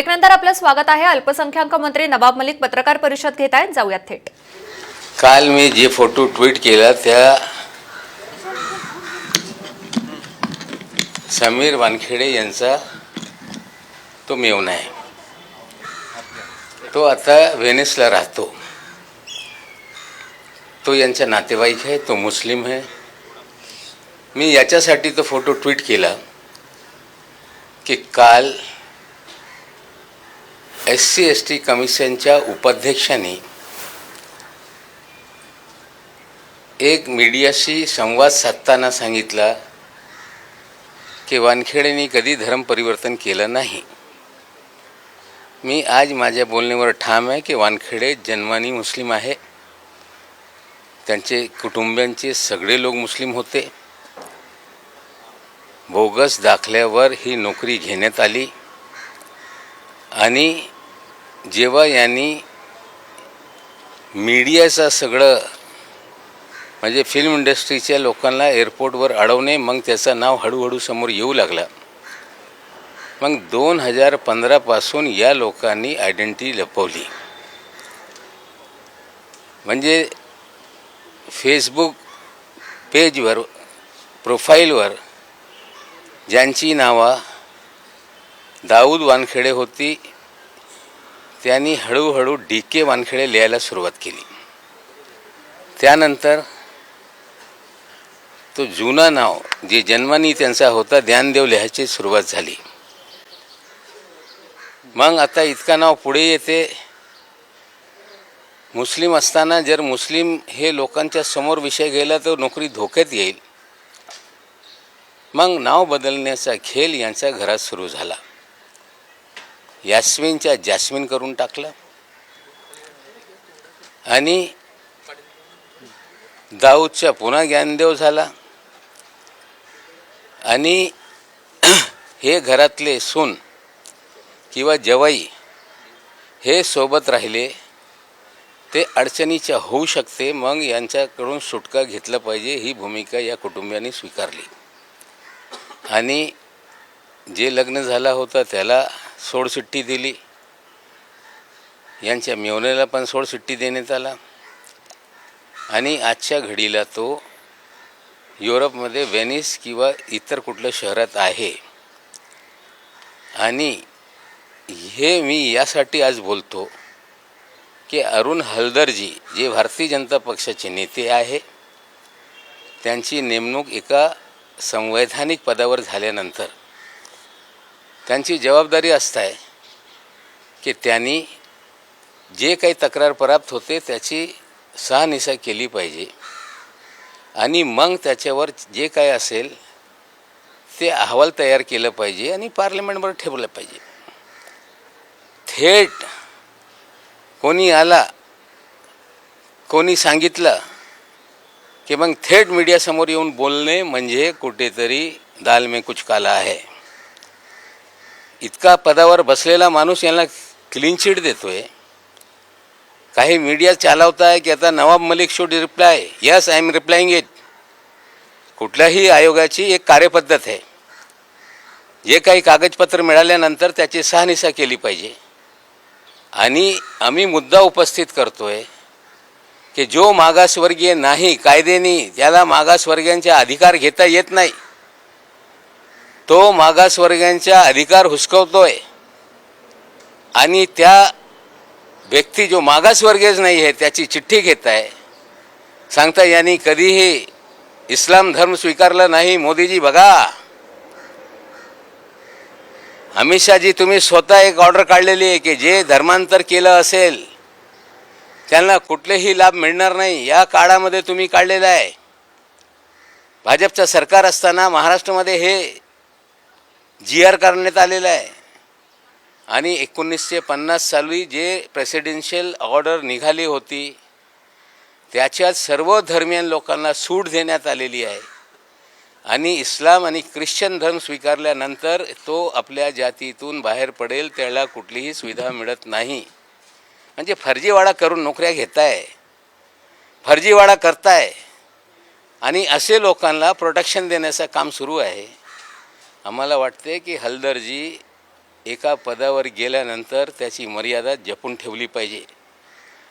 ब्रेकनंतर आपलं स्वागत आहे। अल्पसंख्याक मंत्री नवाब मलिक पत्रकार परिषद घेत आहेत, जाऊयात थेट। काल मी जे फोटो ट्विट केला त्या समीर वानखेडे यांचा तो मेव्हणा आहे। तो आता व्हेनिसला राहतो। तो यांचा नातेवाईक आहे, तो मुस्लिम आहे। मी याच्यासाठी तो फोटो ट्विट केला की काल SC/ST कमिशनच्या उपाध्यक्षांनी एक मीडियाशी संवाद साधताना सांगितला की वानखेडेंनी कधी धर्म परिवर्तन केलं नाही। मी आज माझ्या बोलण्यावर ठाम आहे की वानखेडे जन्मानी मुस्लिम आहे। त्यांचे कुटुंबियांचे सगळे लोक मुस्लिम होते। बोगस दाखल्यावर ही नोकरी घेण्यात आली आणि जेव्हा यांनी मीडियाचा सगळं म्हणजे फिल्म इंडस्ट्रीच्या लोकांना एअरपोर्टवर अडवणे, मग त्याचं नाव हळूहळू समोर येऊ लागलं। मग 2015 पासून या लोकांनी आयडेंटिटी लपवली। म्हणजे फेसबुक पेजवर प्रोफाईलवर ज्यांची नावं दाऊद वानखेडे होती त्यांनी हळूहळू DK वानखेडे लिहायला सुरुवात केली। त्यानंतर तो जुना नाव जे जन्मानी त्यांचा होता ज्ञानदेव लिहायची सुरुवात झाली। मग आता इतका नाव पुढे येते। मुस्लिम असताना जर मुस्लिम हे लोकांच्या समोर विषय गेला तर नोकरी धोक्यात येईल। मग नाव बदलण्याचा खेळ यांच्या घरात सुरू झाला। यास्मिनच्या जास्मिन करून टाकलं आणि दाऊदचा पुन्हा ज्ञानदेव झाला आणि हे घरातले सून किंवा जवाई हे सोबत राहिले ते अडचणीच्या होऊ शकते। मग यांच्याकडून सुटका घेतला पाहिजे ही भूमिका या कुटुंबियांनी स्वीकारली आणि जे लग्न झाला होता त्याला सोडचिठ्ठी दिली। यांच्या मेव्हण्याला पण सोडचिठ्ठी देण्यात आला आणि आजच्या घडीला तो युरोपमध्ये व्हेनिस किंवा इतर कुठल्या शहरात आहे। आणि हे मी यासाठी आज बोलतो की अरुण हलदरजी जे भारतीय जनता पक्षाचे नेते आहे त्यांची नेमणूक एका संवैधानिक पदावर झाल्यानंतर त्यांची जबाबदारी असते की त्यांनी जे काही तक्रार प्राप्त होते त्याची शहानिशा केली पाहिजे आणि मग त्याच्यावर जे काय असेल ते अहवाल तयार केलं पाहिजे आणि पार्लमेंटवर ठेवलं पाहिजे। थेट कोणी आला कोणी सांगितलं की मग थेट मीडियासमोर येऊन बोलणे म्हणजे कुठेतरी दाल में कुछ काला आहे। इतका पदावर बसलेला माणूस यांना क्लीन चिट देतोय। काही मीडिया चालवताय की आता Nawab Malik should reply, yes I am replying it. कुठल्याही आयोगाची एक कार्यपद्धत आहे। जे काही कागदपत्र मिळाल्यानंतर त्याची शहानिशा केली पाहिजे आणि आम्ही मुद्दा उपस्थित करतोय की जो मागासवर्गीय नाही कायद्याने त्याला मागासवर्गीयांचे अधिकार घेता येत नाही, तो मागासवर्गीयांचा अधिकार हुसकवतोय आणि त्या व्यक्ती जो मागासवर्गीयच नाही आहे त्याची चिठ्ठी घेत आहे। सांगता यांनी कधीही इस्लाम धर्म स्वीकारला नाही। मोदीजी बघा, अमित शाहजी तुम्ही स्वतः एक ऑर्डर काढलेली आहे की जे धर्मांतर केलं असेल त्यांना कुठलेही लाभ मिळणार नाही। या काळामध्ये तुम्ही काढलेला आहे। भाजपचं सरकार असताना महाराष्ट्रामध्ये हे GR करण्यात आलेलं आहे आणि 1950 साली जे प्रेसिडेन्शियल ऑर्डर निघाली होती त्याच्यात सर्व धर्मीय लोकांना सूट देण्यात आलेली आहे आणि इस्लाम आणि ख्रिश्चन धर्म स्वीकारल्यानंतर तो आपल्या जातीतून बाहेर पडेल त्याला कुठलीही सुविधा मिळत नाही। म्हणजे फर्जीवाडा करून नोकऱ्या घेताय, फर्जीवाडा करताय आणि असे लोकांना प्रोटेक्शन देण्याचं काम सुरू आहे। आम्हाला वाटते की हलदरजी एका पदावर गेल्यानंतर त्याची मर्यादा जपून ठेवली पाहिजे.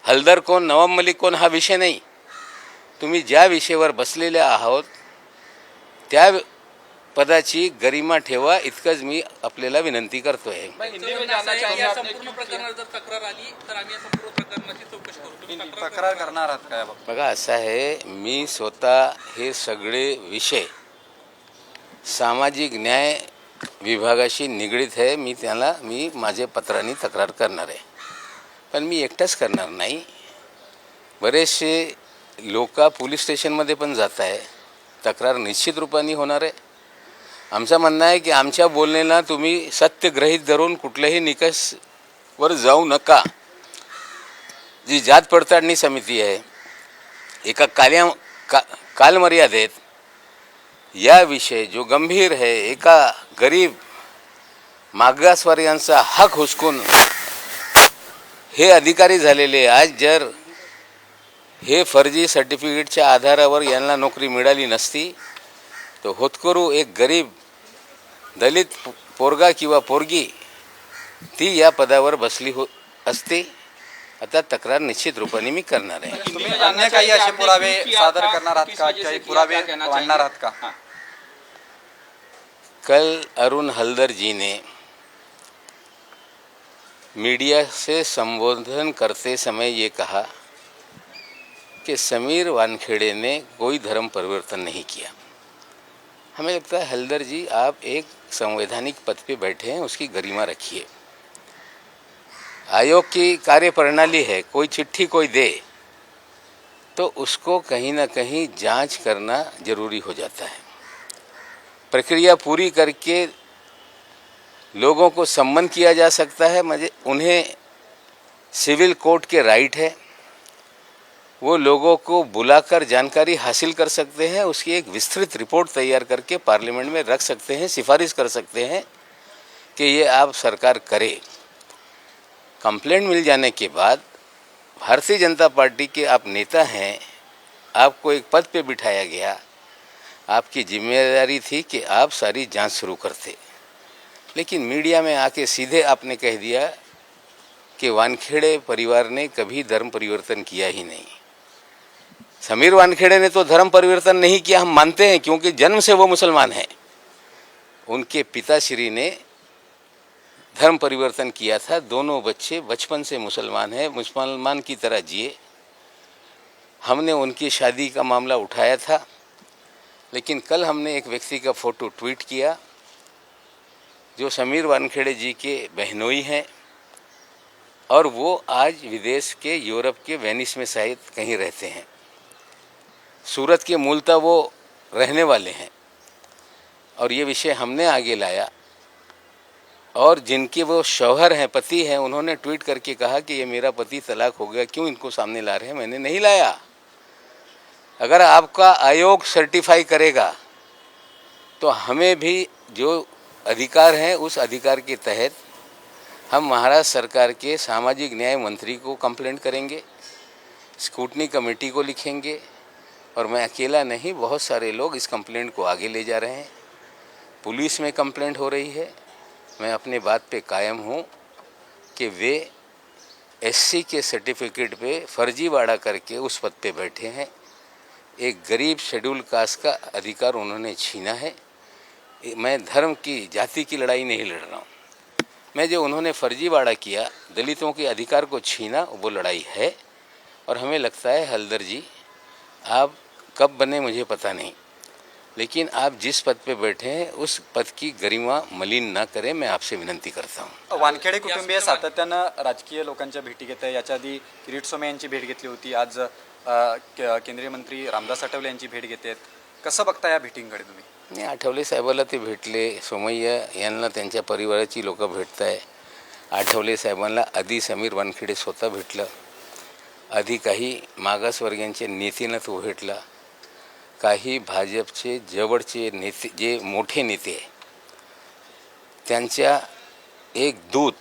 हलदर कोण, नवाब मलिक कोण हा विषय नाही. तुम्ही ज्या विषयावर बसलेले आहात त्या पदाची गरिमा ठेवा, इतकंच मी आपल्याला विनंती करतोय. या संपूर्ण प्रकरणात जर तक्रार आली तर आम्ही या संपूर्ण प्रकरणाची चौकशी करू. तुम्ही तक्रार करणार आहात काय? बघा, असं आहे, मी स्वतः हे सगळे विषय सामाजिक न्याय विभागाशी निगडीत आहे. मी माझे पत्रांनी तक्रार करणार आहे. पण मी एकटाच करणार नाही. बरेचसे लोक पोलीस स्टेशनमध्ये पण जात आहे. तक्रार निश्चित रूपाने होणार आहे. आमचं म्हणणं आहे की आमच्या बोलण्याला तुम्ही सत्य गृहीत धरून कुठल्याही निकषवर जाऊ नका. जी जात पडताळणी समिती आहे, एका कालमर्यादेत या विषय जो गंभीर है, एका गरीब मागासवर्गीयांचा हक हुसकून हे अधिकारी झालेले, आज जर हे फर्जी सर्टिफिकेटच्या आधारावर यांना नोकरी मिळाली नसती तो होतकरू एक गरीब दलित पोरगा किंवा पोरगी ती या पदावर बसली असते. आता तक्रार निश्चित रूपाने मी करणार आहे. तुम्ही अन्य काही असे पुरावे सादर करणार आहात का? काही पुरावे मांडणार आहात का? कल अरुण हलदर जी ने मीडिया से संबोधन करते समय ये कहा कि समीर वानखेड़े ने कोई धर्म परिवर्तन नहीं किया. हमें लगता है हलदर जी, आप एक संवैधानिक पद पे बैठे हैं, उसकी गरिमा रखिए. आयोग की कार्यप्रणाली है, कोई चिट्ठी कोई दे तो उसको कहीं ना कहीं जांच करना जरूरी हो जाता है. प्रक्रिया पूरी करके लोगों को सम्मन किया जा सकता है. मुझे उन्हें सिविल कोर्ट के राइट है, वो लोगों को बुलाकर जानकारी हासिल कर सकते हैं. उसकी एक विस्तृत रिपोर्ट तैयार करके पार्लियामेंट में रख सकते हैं, सिफारिश कर सकते हैं कि ये आप सरकार करे. कंप्लेंट मिल जाने के बाद भारतीय जनता पार्टी के आप नेता हैं, आपको एक पद पे बिठाया गया, आपकी जिम्मेदारी थी कि आप सारी जांच शुरू करते. लेकिन मीडिया में आके सीधे आपने कह दिया कि वानखेड़े परिवार ने कभी धर्म परिवर्तन किया ही नहीं. समीर वानखेड़े ने तो धर्म परिवर्तन नहीं किया, हम मानते हैं, क्योंकि जन्म से वो मुसलमान हैं. उनके पिताश्री ने धर्म परिवर्तन किया था. दोनों बच्चे बचपन से मुसलमान हैं, मुसलमान की तरह जिए. हमने उनकी शादी का मामला उठाया था, लेकिन कल हमने एक व्यक्ति का फ़ोटो ट्वीट किया जो समीर वानखेड़े जी के बहनोई हैं और वो आज विदेश के यूरोप के वेनिस में शायद कहीं रहते हैं. सूरत के मूलतः वो रहने वाले हैं और ये विषय हमने आगे लाया. और जिनके वो शौहर हैं, पति हैं, उन्होंने ट्वीट करके कहा कि ये मेरा पति तलाक हो गया, क्यों इनको सामने ला रहे हैं. मैंने नहीं लाया. अगर आपका आयोग सर्टिफाई करेगा तो हमें भी जो अधिकार हैं उस अधिकार के तहत हम महाराष्ट्र सरकार के सामाजिक न्याय मंत्री को कंप्लेंट करेंगे, स्क्रूटनी कमेटी को लिखेंगे. और मैं अकेला नहीं, बहुत सारे लोग इस कंप्लेंट को आगे ले जा रहे हैं. पुलिस में कंप्लेंट हो रही है. मैं अपने बात पे कायम हूँ कि वे एससी के सर्टिफिकेट पे फर्जीवाड़ा करके उस पद पे बैठे हैं. एक गरीब शेड्यूल कास्ट का अधिकार उन्होंने छीना है. मैं धर्म की, जाति की लड़ाई नहीं लड़ रहा हूँ. मैं जो उन्होंने फर्जीवाड़ा किया, दलितों के अधिकार को छीना, वो लड़ाई है. और हमें लगता है हलदर जी, आप कब बने मुझे पता नहीं, लेकिन आप जिस पद पे बैठे हैं उस पद की गरिमा मलिन ना करें, मैं आपसे विनंती करता हूँ. वानखेडे कुटुंबीय सातत्यानं राजकीय लोकांच्या भेटी घेत आहे. याच्या आधी किरीट सोमय्या यांची भेट घेतली होती. आज केंद्रीय मंत्री रामदास आठवले यांची भेट घेतात. कसं बघता या भेटींकडे तुम्ही? नाही, आठवले साहेबाला ते भेटले, सोमय्या यांना त्यांच्या परिवाराची लोक भेटत आहे. आठवले साहेबांना आधी समीर वानखेडे स्वतः भेटलं, आधी काही मागासवर्गीयांचे नेत्यांना तो भेटला, काही भाजपचे जवळचे नेते, जे मोठे नेते आहे त्यांच्या एक दूत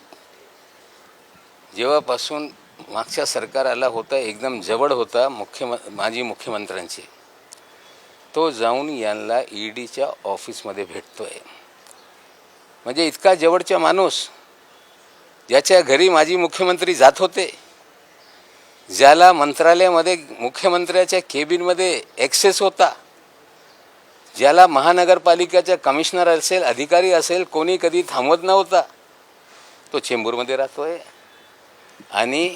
जेव्हापासून मागच्या सरकार आला होता, एकदम जवळ होता माजी मुख्यमंत्र्यांचे, तो जाऊन यांना ईडीच्या ऑफिसमध्ये भेटतोय. म्हणजे इतका जवळचा माणूस ज्याच्या घरी माजी मुख्यमंत्री जात होते, ज्याला मंत्रालयामध्ये मुख्यमंत्र्याच्या केबिनमध्ये ॲक्सेस होता, ज्याला महानगरपालिकेचा कमिशनर असेल, अधिकारी असेल, कोणी कधी थांबवत नव्हता, तो चेंबूरमध्ये राहतोय. आणि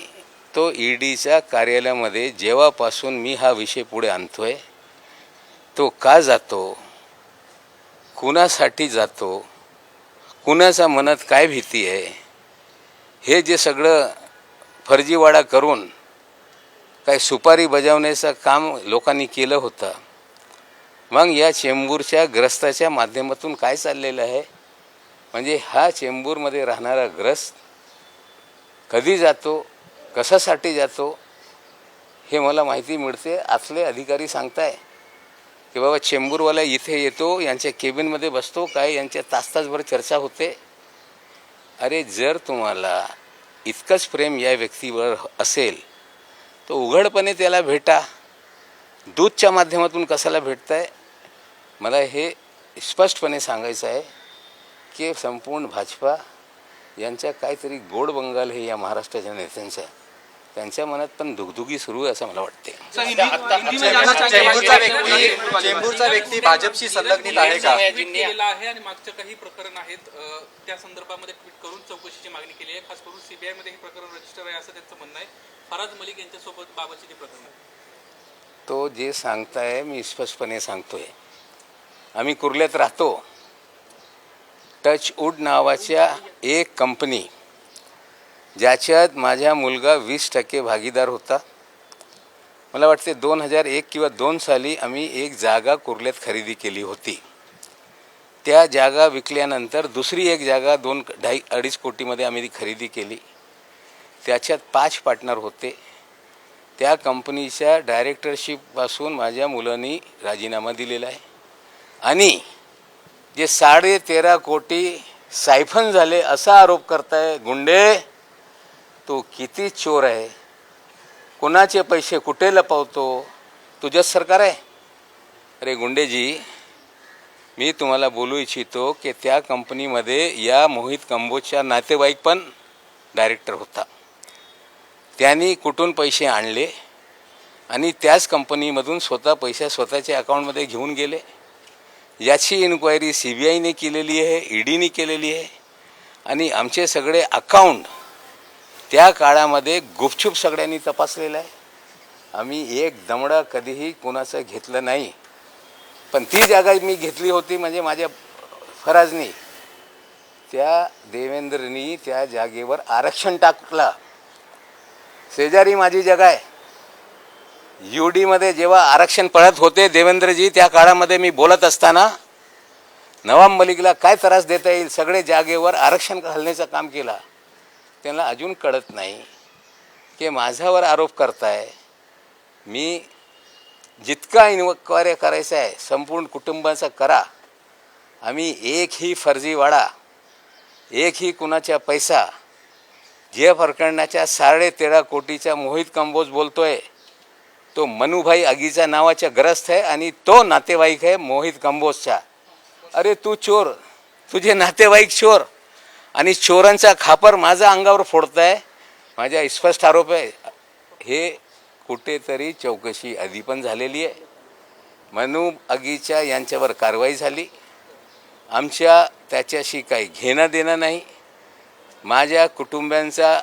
तो ईडीच्या कार्यालयामध्ये जेव्हापासून मी हा विषय पुढे आणतोय, तो का जातो, कुणासाठी जातो, कुणाच्या मनात काय भीती आहे, हे जे सगळं फर्जीवाडा करून काय सुपारी बजावण्याचं काम लोकांनी केलं होतं. मग या चेंबूरच्या ग्रस्ताच्या माध्यमातून काय चाललेलं आहे, म्हणजे हा चेंबूरमध्ये राहणारा ग्रस्त कधी जातो, कशासाठी जातो, हे मला माहिती मिळते. आतले अधिकारी सांगताय की बाबा चेंबूरवाला इथे येतो, यांच्या केबिनमध्ये बसतो, काय यांच्या तासभर चर्चा होते. अरे जर तुम्हाला इतकंच प्रेम या व्यक्तीवर असेल तर उघडपणे त्याला भेटा. दूतच्या माध्यमातून कशाला भेटताय? मला हे स्पष्टपणे सांगायचं आहे की संपूर्ण भाजपा यांच्या काहीतरी गोड बंगाल हे या महाराष्ट्राच्या नेत्यांच्या, त्यांच्या मनात पण दुगदुगी सुरू आहे असं मला वाटते. चेंबूरचा व्यक्ती भाजपशी संलग्नित आहे का? केलेला आहे आणि मागच्या काही प्रकरण आहेत त्या संदर्भामध्ये ट्विट करून चौकशीची मागणी केली आहे. खास करून सीबीआय मध्ये हे प्रकरण रजिस्टर आहे असं त्यांचं म्हणणं आहे. फराज मलिक यांच्यासोबत बाबतचे ते प्रकरण आहे. तो जे सांगताय मी स्पष्टपणे सांगतोय, आम्ही कुर्ल्यात राहतो. टचवूड नावाच्या एक कंपनी ज्याच्यात माझा मुलगा 20% भागीदार होता. मला वाटते 2001 किंवा 2 साली आम्ही एक जागा कुर्ल्यात खरेदी केली होती. त्या जागा विकल्यानंतर दुसरी एक जागा 2-2.5 कोटीमध्ये आम्ही ती खरेदी केली. त्याच्यात 5 पार्टनर होते. त्या कंपनीच्या डायरेक्टरशिपपासून माझ्या मुलांनी राजीनामा दिलेला आहे. आणि जे 13.5 कोटी सायफन झाले असा आरोप करताय गुंडे, तो किती चोर आहे, कोणाचे पैसे कुठे लपवतो, तुझंच सरकार आहे. अरे गुंडेजी, मी तुम्हाला बोलू इच्छितो की त्या कंपनीमध्ये या मोहित कंबोजचा नातेवाईक पण डायरेक्टर होता. त्यांनी कुठून पैसे आणले आणि त्याच कंपनीमधून स्वतः पैसे स्वतःच्या अकाउंटमध्ये घेऊन गेले, याची इन्क्वायरी CBIने केलेली आहे, EDने केलेली आहे. आणि आमचे सगळे अकाउंट त्या काळामध्ये गुपचूप सगळ्यांनी तपासलेलं आहे. आम्ही एक दमडा कधीही कोणाचं घेतलं नाही. पण ती जागा मी घेतली होती म्हणजे माझ्या फराजनी, त्या देवेंद्रनी त्या जागेवर आरक्षण टाकलं. शेजारी माझी जागा आहे. UDमध्ये जेव्हा आरक्षण पडत होते देवेंद्रजी, त्या काळामध्ये मी बोलत असताना नवाब मलिकला काय त्रास देता येईल, सगळे जागेवर आरक्षण घालण्याचं काम केलं. त्यांना अजून कळत नाही की माझ्यावर आरोप करताय. मी जितका इन्क्वायरी करायचा आहे संपूर्ण कुटुंबाचा करा. आम्ही एकही फर्जीवाडा, एकही कुणाचा पैसा, जे प्रकरणाच्या 13.5 कोटीचा मोहित कंबोज बोलतोय तो मनुभाई आगीचा नावाचा ग्रस्त आहे आणि तो नातेवाईक आहे मोहित कंबोजचा. अरे तू चोर, तुझे नातेवाईक चोर आणि चोरांचा खापर माझ्या अंगावर फोडताय. माझा स्पष्ट आरोप आहे. हे कुठेतरी चौकशी आधी पण झालेली आहे. मनु आगीच्या यांच्यावर कारवाई झाली. आमच्या त्याच्याशी काही घेणं देणं नाही. माझ्या कुटुंबियांचा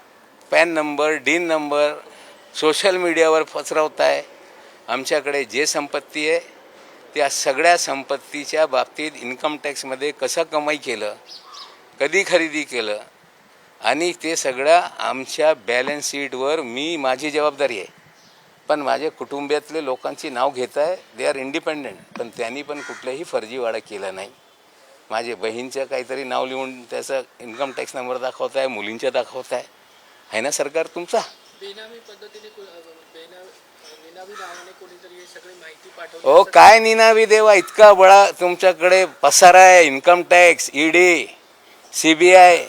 pan number, DIN number social मीडियावर पसरवत आहे. आमच्याकडे जे संपत्ती आहे त्या सगळ्या संपत्तीच्या बाबतीत इन्कम टॅक्समध्ये कसं कमाई केलं, कधी खरेदी केलं, आणि ते सगळं आमच्या बॅलन्स शीटवर माझी जबाबदारी आहे. पण माझ्या कुटुंबातले लोकांची नाव घेत आहे, दे आर इंडिपेंडेंट. पण त्यांनी पण कुठलाही फर्जीवाडा केला नाही. माझे बहीणचं काहीतरी नाव लिहून त्याचा इन्कम टॅक्स नंबर दाखवत आहे, मुलींचा दाखवत आहे ना सरकार तुमचा? बेनामी पद्धतीने निनावी नावाने कोणीतरी हे सगळी माहिती पाठवली. ओ काय निनावी देवा, इतका बळा तुमच्याकडे पसारा आहे. Income tax, ED, CBI.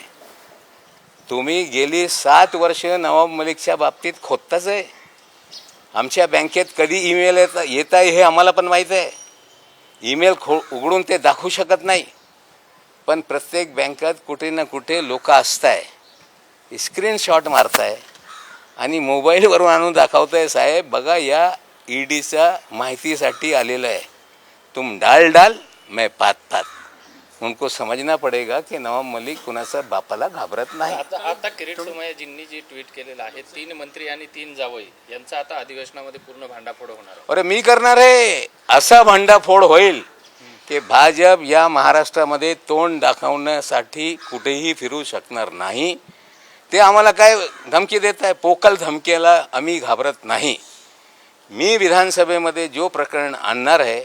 तुम्ही गेली 7 वर्ष नवाब मलिकच्या बाबतीत खोदताच आहे. आमच्या बँकेत कधी ईमेल येत आहे हे आम्हाला पण माहीत आहे. ईमेल उघडून ते दाखवू शकत नाही. पण प्रत्येक बँकेत कुठे ना कुठे लोक असत आहे. स्क्रीनशॉट मारताय आणि मोबाईलवरून आणून दाखवताय, साहेब बघा या ईडीचा माहितीसाठी आलेलं आहे, तुम डाल मैं पात. उनको समजना पडेगा की नवाब मलिक कुणाचा बापाला घाबरत नाही. आता किरीट सोमय्याजींनी जे ट्विट केलेलं आहे, 3 मंत्री आणि 3 जावई यांचा आता अधिवेशनामध्ये पूर्ण भांडाफोड होणार आहे. अरे मी करणार आहे, असा भांडाफोड होईल की भाजप या महाराष्ट्रामध्ये तोंड दाखवण्यासाठी कुठेही फिरू शकणार नाही. ते आम्हाला काय धमकी देत आहे, पोकळ धमकीला आम्ही घाबरत नाही. मी विधानसभेमध्ये जो प्रकरण आणणार आहे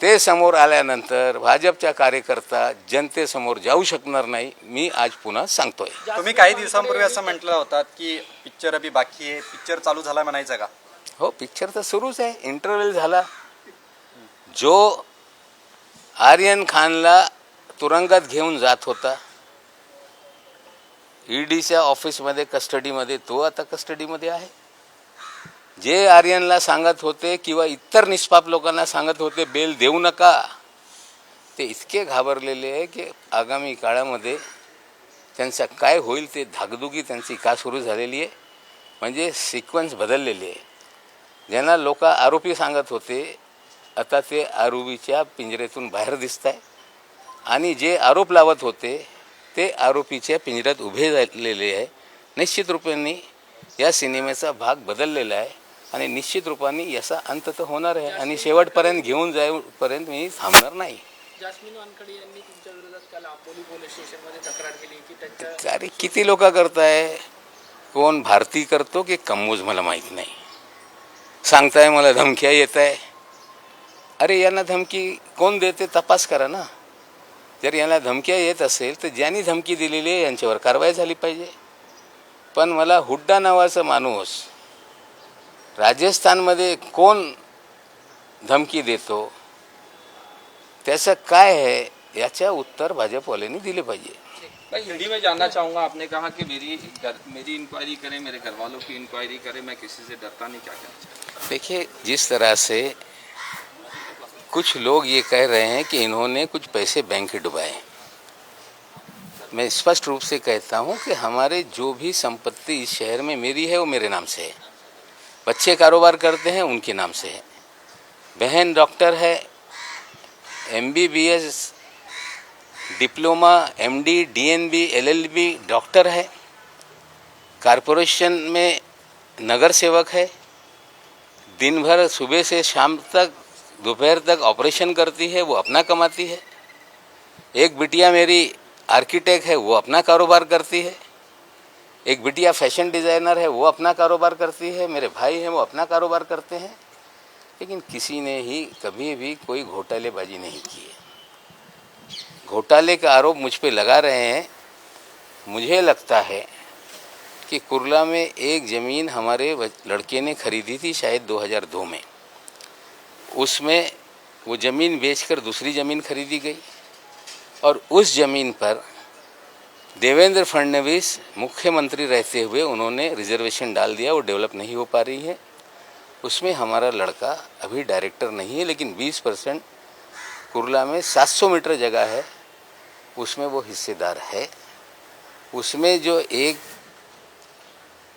ते समोर आल्यानंतर भाजपच्या कार्यकर्ता जनतेसमोर जाऊ शकणार नाही. मी आज पुन्हा सांगतोय. तुम्ही काही दिवसांपूर्वी असं म्हटलं होतात की पिक्चर अभी बाकी आहे, पिक्चर चालू झाला म्हणायचं का? हो, पिक्चर तर सुरूच आहे. इंटरव्हल झाला. जो आर्यन खानला तुरुंगात घेऊन जात होता ईडीच्या ऑफिसमध्ये कस्टडीमध्ये, तो आता कस्टडीमध्ये आहे. जे आर्यनला सांगत होते किंवा इतर निष्पाप लोकांना सांगत होते बेल देऊ नका, ते इतके घाबरलेले आहे की आगामी काळामध्ये त्यांचं काय होईल ते धाकधुकी त्यांची का सुरू झालेली आहे. म्हणजे सिक्वेन्स बदललेली आहे. ज्यांना लोक आरोपी सांगत होते आता ते आरोपीच्या पिंजऱ्यातून बाहेर दिसत आहे, आणि जे आरोप लावत होते ते आरोपीच्या पिंजऱ्यात उभे झालेले आहे. निश्चित रूपाने या सिनेमेचा भाग बदललेला आहे आणि निश्चित रूपाने याचा अंत तर होणार आहे आणि शेवटपर्यंत घेऊन जाईपर्यंत मी थांबणार नाही. जास्मिन वानखडे यांनी तुमच्या विरोधात काल आंबोली पोलीस स्टेशनमध्ये तक्रार केली की त्यांच्या अरे किती लोक करताय, कोण भारती करतो की कम्मोज मला माहीत नाही. सांगताय मला धमक्या येत आहे. अरे यांना धमकी कोण देते तपास करा ना. जर यांना धमक्या येत असेल तर ज्यांनी धमकी दिलेली आहे यांच्यावर कारवाई झाली पाहिजे. पण मला हुड्डा नावाचा माणूस राजस्थानमध्ये कोण धमकी देतो, त्याचं काय आहे याचं उत्तर भाजपवाल्यांनी दिले पाहिजे. भाई हिंदी में जानना चाहूँगा, आपने कहा कि मेरी इंक्वायरी करें, मेरे घर वालों की इंक्वायरी करें, मैं किसी से डरता नहीं, क्या कहना चाहिए? देखिए, जिस तरह से कुछ लोग ये कह रहे हैं कि इन्होंने कुछ पैसे बैंक में डुबाए, मैं स्पष्ट रूप से कहता हूँ कि हमारे जो भी संपत्ति इस शहर में मेरी है वो मेरे नाम से है. बच्चे कारोबार करते हैं उनके नाम से है. बहन डॉक्टर है, MBBS diploma, MD, DNB, LLB doctor है. कारपोरेशन में नगर सेवक है. दिन भर सुबह से शाम तक दोपहर तक ऑपरेशन करती है, वो अपना कमाती है. एक बिटिया मेरी आर्किटेक्ट है, वो अपना कारोबार करती है. एक बिटिया फैशन डिज़ाइनर है, वो अपना कारोबार करती है. मेरे भाई हैं, वो अपना कारोबार करते हैं. लेकिन किसी ने ही कभी भी कोई घोटालेबाजी नहीं की है. घोटाले का आरोप मुझ पे लगा रहे हैं. मुझे लगता है कि कुर्ला में एक ज़मीन हमारे लड़के ने खरीदी थी शायद 2002 में. उसमें वो ज़मीन बेचकर दूसरी ज़मीन खरीदी गई और उस ज़मीन पर देवेंद्र फडणवीस मुख्यमंत्री रहते हुए उन्होंने रिजर्वेशन डाल दिया. वो डेवलप नहीं हो पा रही है. उसमें हमारा लड़का अभी डायरेक्टर नहीं है, लेकिन 20% कुर्ला में 700 मीटर जगह है, उसमें वो हिस्सेदार है. उसमें जो एक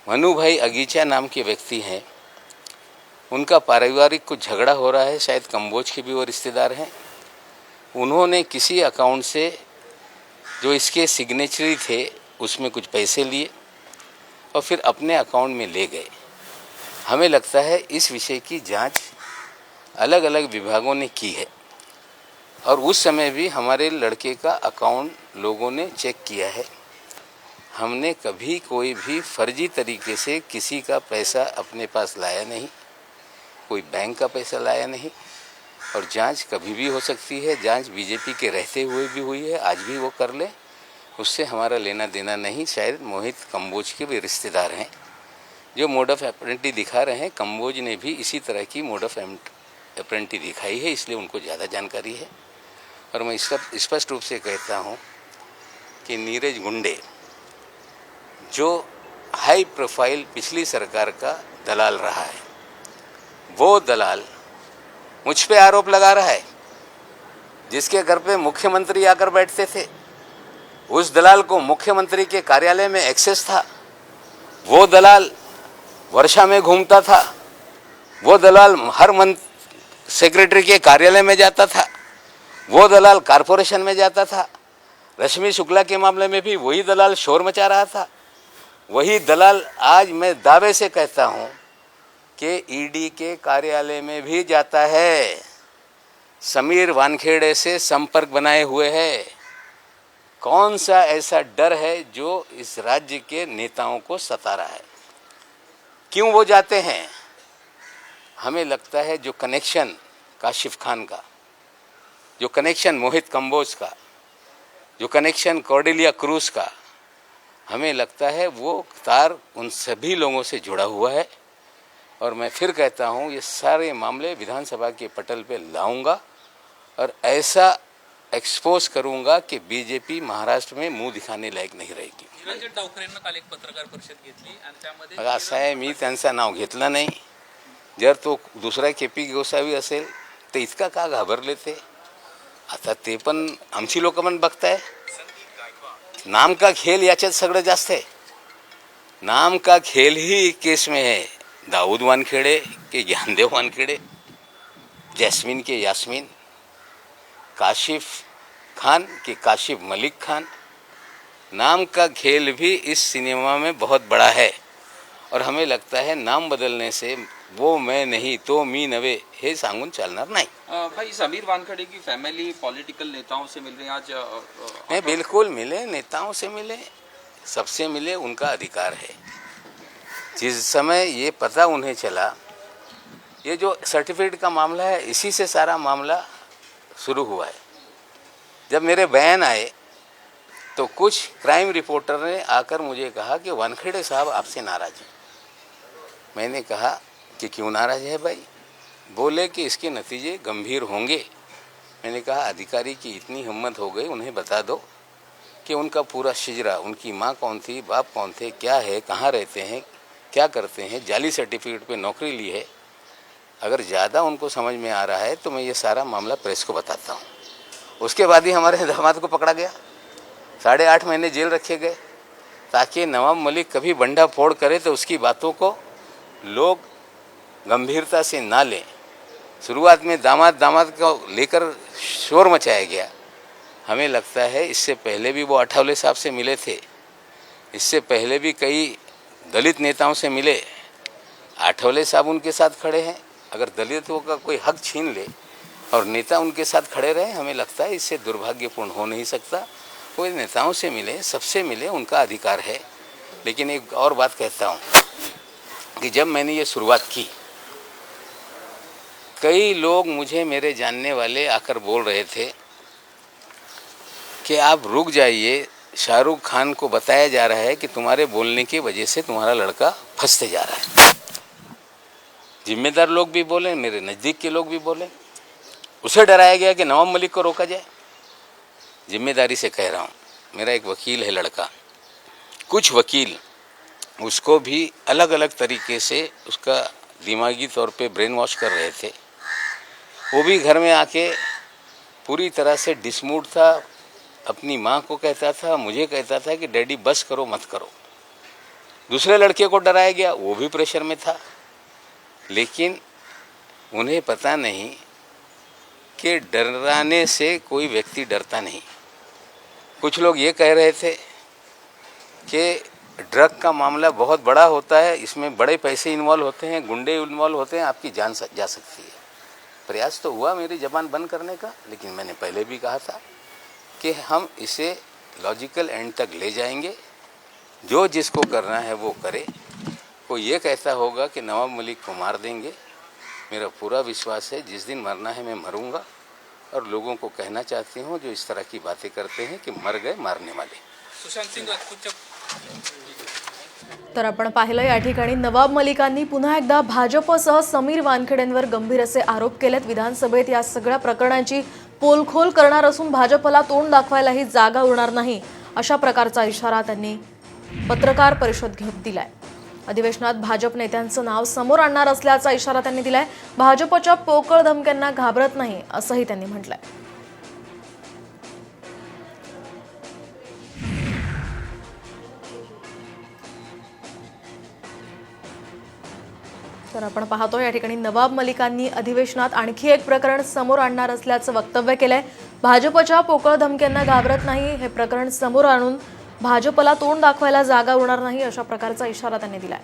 मनु भाई अगीचा नाम के व्यक्ति हैं, उनका पारिवारिक कुछ झगड़ा हो रहा है, शायद कंबोज के भी वो रिश्तेदार हैं. उन्होंने किसी अकाउंट से जो इसके सिग्नेचरी थे उसमें कुछ पैसे लिए और फिर अपने अकाउंट में ले गए. हमें लगता है इस विषय की जांच अलग अलग विभागों ने की है और उस समय भी हमारे लड़के का अकाउंट लोगों ने चेक किया है. हमने कभी कोई भी फर्जी तरीके से किसी का पैसा अपने पास लाया नहीं, कोई बैंक का पैसा लाया नहीं. और जांच कभी भी हो सकती है. जांच बीजेपी के रहते हुए भी हुई है, आज भी वो कर ले, उससे हमारा लेना देना नहीं. शायद मोहित कंबोज के भी रिश्तेदार हैं. जो मोड ऑफ अप्रेंटी दिखा रहे हैं, कंबोज ने भी इसी तरह की मोड ऑफ अप्रेंटी दिखाई है, इसलिए उनको ज़्यादा जानकारी है. और मैं इसका स्पष्ट रूप से कहता हूँ कि नीरज गुंडे जो हाई प्रोफाइल पिछली सरकार का दलाल रहा है, वो दलाल मुझ पे आरोप लगा रहा है, जिसके घर पे मुख्यमंत्री आकर बैठते थे. उस दलाल को मुख्यमंत्री के कार्यालय में एक्सेस था, वो दलाल वर्षा में घूमता था, वो दलाल हर सेक्रेटरी के कार्यालय में जाता था, वो दलाल कारपोरेशन में जाता था। रश्मि शुक्ला के मामले में भी वही दलाल शोर मचा रहा था। वही दलाल आज मैं दावे से कहता हूँ कि ईडी के कार्यालय में भी जाता है, समीर वानखेड़े से संपर्क बनाए हुए है। कौन सा ऐसा डर है जो इस राज्य के नेताओं को सता रहा है? क्यों वो जाते हैं? हमें लगता है जो कनेक्शन काशिफ खान का, जो कनेक्शन मोहित कंबोज का, जो कनेक्शन कॉर्डेलिया क्रूज का, हमें लगता है वो तार उन सभी लोगों से जुड़ा हुआ है। और मैं फिर कहता हूँ ये सारे मामले विधानसभा के पटल पे लाऊंगा और ऐसा एक्सपोज करूंगा की बीजेपी महाराष्ट्र में मुंह दिखाने लायक नाही राहिली. निरंजन डावखरेंना काल एक पत्रकार परिषद घेतली आणि त्यामध्ये बघा असं आहे, मी त्यांचं नाव घेतलं नाही. जर तो दुसरा केपी गोसावी असेल तर इतका का घाबरले ते? आता ते पण आमची लोक पण बघताय. नाम का खेल याच्यात सगळं जास्त आहे. नाम का खेल ही केस में है. दाऊद वानखेड़े के ज्ञानदेव वानखेड़े, जैस्मिन के यास्मीन, काशिफ खान के काशिफ मलिक खान. नाम का खेल भी इस सिनेमा में बहुत बड़ा है और हमें लगता है नाम बदलने से वो मैं नहीं तो मी नवे हे सांगून चालणार नाही. भाई समीर वानखेड़े की फैमिली पॉलिटिकल नेताओं से मिल रहे हैं आज नहीं, बिल्कुल मिले, नेताओं से मिले, सबसे मिले, उनका अधिकार है. जिस समय ये पता उन्हें चला, ये जो सर्टिफिकेट का मामला है इसी से सारा मामला शुरू हुआ है. जब मेरे बयान आए तो कुछ क्राइम रिपोर्टर ने आकर मुझे कहा कि वानखेड़े साहब आपसे नाराज हैं. मैंने कहा कि क्यों नाराज है भाई? बोले कि इसके नतीजे गंभीर होंगे. मैंने कहा अधिकारी की इतनी हिम्मत हो गई, उन्हें बता दो कि उनका पूरा शिजरा, उनकी माँ कौन थी, बाप कौन थे, क्या है, कहाँ रहते हैं, क्या करते हैं, जाली सर्टिफिकेट पे नौकरी ली है. अगर ज़्यादा उनको समझ में आ रहा है तो मैं ये सारा मामला प्रेस को बताता हूँ. उसके बाद ही हमारे दामाद को पकड़ा गया, 8.5 महीने जेल रखे गए ताकि नवाब मलिक कभी बंडा फोड़ करे तो उसकी बातों को लोग गंभीरता से ना लें. शुरुआत में दामाद को लेकर शोर मचाया गया. हमें लगता है इससे पहले भी वो आठवले साहब से मिले थे, इससे पहले भी कई दलित नेताओं से मिले. आठवले साहब उनके साथ खड़े हैं. अगर दलितों का कोई हक छीन ले और नेता उनके साथ खड़े रहे, हमें लगता है इससे दुर्भाग्यपूर्ण हो नहीं सकता. कोई नेताओं से मिले, सबसे मिले, उनका अधिकार है. लेकिन एक और बात कहता हूँ कि जब मैंने ये शुरुआत की, कई लोग मुझे, मेरे जानने वाले आकर बोल रहे थे कि आप रुक जाइए, शाहरुख खान को बताया जा रहा है कि तुम्हारे बोलने की वजह से तुम्हारा लड़का फंसते जा रहा है. जिम्मेदार लोग भी बोले, मेरे नज़दीक के लोग भी बोले. उसे डराया गया कि नवाब मलिक को रोका जाए. जिम्मेदारी से कह रहा हूँ, मेरा एक वकील है लड़का, कुछ वकील उसको भी अलग अलग तरीके से उसका दिमागी तौर पे ब्रेन वॉश कर रहे थे. वो भी घर में आके पूरी तरह से डिसमूड था. अपनी माँ को कहता था, मुझे कहता था कि डैडी बस करो, मत करो. दूसरे लड़के को डराया गया, वो भी प्रेशर में था. लेकिन उन्हें पता नहीं कि डराने से कोई व्यक्ति डरता नहीं. कुछ लोग ये कह रहे थे कि ड्रग का मामला बहुत बड़ा होता है, इसमें बड़े पैसे इन्वॉल्व होते हैं, गुंडे इन्वॉल्व होते हैं, आपकी जान जा सकती है. प्रयास तो हुआ मेरी जबान बंद करने का, लेकिन मैंने पहले भी कहा था कि हम इसे लॉजिकल एंड तक ले जाएंगे. जो जिसको करना है वो करे. कोई ये कहता होगा कि नवाब मलिक को मार देंगे, मेरा पूरा विश्वास है जिस दिन मरना है मैं मरूंगा. और लोगों को कहना चाहती हूँ जो इस तरह की बातें करते हैं कि मर गए मारने वाले. सुशांत सिंग राजपूतच्या तर आपण पाहिलं या ठिकाणी नवाब मलिकांनी पुन्हा एकदा भाजपसह समीर वानखेडेंवर गंभीर असे आरोप केलेत. विधानसभेत या सगळ्या प्रकरणाची पोलखोल करणार असून भाजपला तोंड दाखवायलाही जागा उरणार नाही, अशा प्रकारचा इशारा त्यांनी पत्रकार परिषद घेत दिलाय. अधिवेशनात भाजप नेत्यांचं नाव समोर आणणार असल्याचा इशारा त्यांनी दिलाय. भाजपच्या पोकळ धमक्यांना घाबरत नाही असंही त्यांनी म्हटलंय. तर आपण पाहतो या ठिकाणी नवाब मलिकांनी अधिवेशनात आणखी एक प्रकरण समोर आणणार असल्याचं वक्तव्य केलंय. भाजपच्या पोकळ धमक्यांना घाबरत नाही, हे प्रकरण समोर आणून भाजपला तोंड दाखवायला जागा उरणार नाही, अशा प्रकारचा इशारा त्यांनी दिलाय.